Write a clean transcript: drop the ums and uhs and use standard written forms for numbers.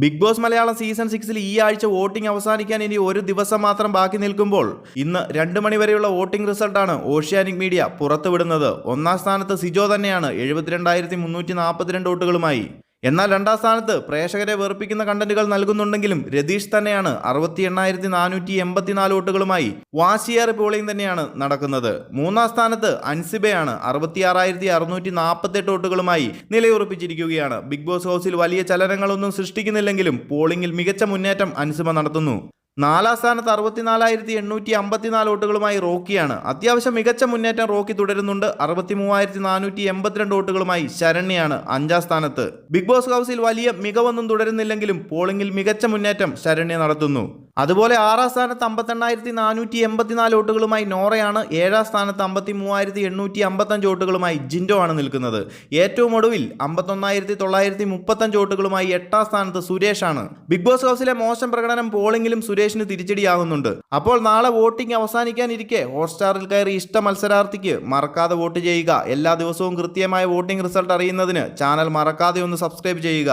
Big boss Malayalam season 6 ഈ ആഴ്ച voting അവസാനിക്കാൻ ഇനി ഒരു ദിവസം മാത്രം ബാക്കി നിൽക്കുമ്പോൾ ഇന്ന് 2 മണി വരെയുള്ള വോട്ടിംഗ് റിസൾട്ടാണ് ഓഷ്യാനിക് മീഡിയ പുറത്തുവിടുന്നത്. ഒന്നാം സ്ഥാനത്ത് സിജോ തന്നെയാണ് 72,342 വോട്ടുകളുമായി. എന്നാൽ രണ്ടാം സ്ഥാനത്ത് പ്രേക്ഷകരെ വെറുപ്പിക്കുന്ന കണ്ടന്റുകൾ നൽകുന്നുണ്ടെങ്കിലും രതീഷ് തന്നെയാണ് 68,484 വോട്ടുകളുമായി. വാശിയേറെ പോളിംഗ് തന്നെയാണ് നടക്കുന്നത്. മൂന്നാം സ്ഥാനത്ത് അൻസിബയാണ് 66,648 വോട്ടുകളുമായി നിലയുറപ്പിച്ചിരിക്കുകയാണ്. ബിഗ് ബോസ് ഹൗസിൽ വലിയ ചലനങ്ങളൊന്നും സൃഷ്ടിക്കുന്നില്ലെങ്കിലും പോളിംഗിൽ മികച്ച മുന്നേറ്റം അൻസിബ നടത്തുന്നു. നാലാം സ്ഥാനത്ത് 64,854 വോട്ടുകളുമായി റോക്കിയാണ്. അത്യാവശ്യം മികച്ച മുന്നേറ്റം റോക്കി തുടരുന്നുണ്ട്. 63,482 വോട്ടുകളുമായി ശരണ്യാണ് അഞ്ചാം സ്ഥാനത്ത്. ബിഗ് ബോസ് ഹൗസിൽ വലിയ മികവൊന്നും തുടരുന്നില്ലെങ്കിലും പോളിംഗിൽ മികച്ച മുന്നേറ്റം ശരണ്യ നടത്തുന്നു. അതുപോലെ ആറാം സ്ഥാനത്ത് 58,484 വോട്ടുകളുമായി നോറയാണ്. ഏഴാം സ്ഥാനത്ത് 53,855 വോട്ടുകളുമായി ജിൻഡോ ആണ് നിൽക്കുന്നത്. ഏറ്റവും ഒടുവിൽ 51,935 വോട്ടുകളുമായി എട്ടാം സ്ഥാനത്ത് സുരേഷാണ്. ബിഗ് ബോസ് ഹൗസിലെ മോശം പ്രകടനം പോളിംഗിലും സുരേഷിന് തിരിച്ചടിയാകുന്നുണ്ട്. അപ്പോൾ നാളെ വോട്ടിംഗ് അവസാനിക്കാനിരിക്കെ ഹോട്ട്സ്റ്റാറിൽ കയറി ഇഷ്ട മത്സരാർത്ഥിക്ക് മറക്കാതെ വോട്ട് ചെയ്യുക. എല്ലാ ദിവസവും കൃത്യമായ വോട്ടിംഗ് റിസൾട്ട് അറിയുന്നതിന് ചാനൽ മറക്കാതെ ഒന്ന് സബ്സ്ക്രൈബ് ചെയ്യുക.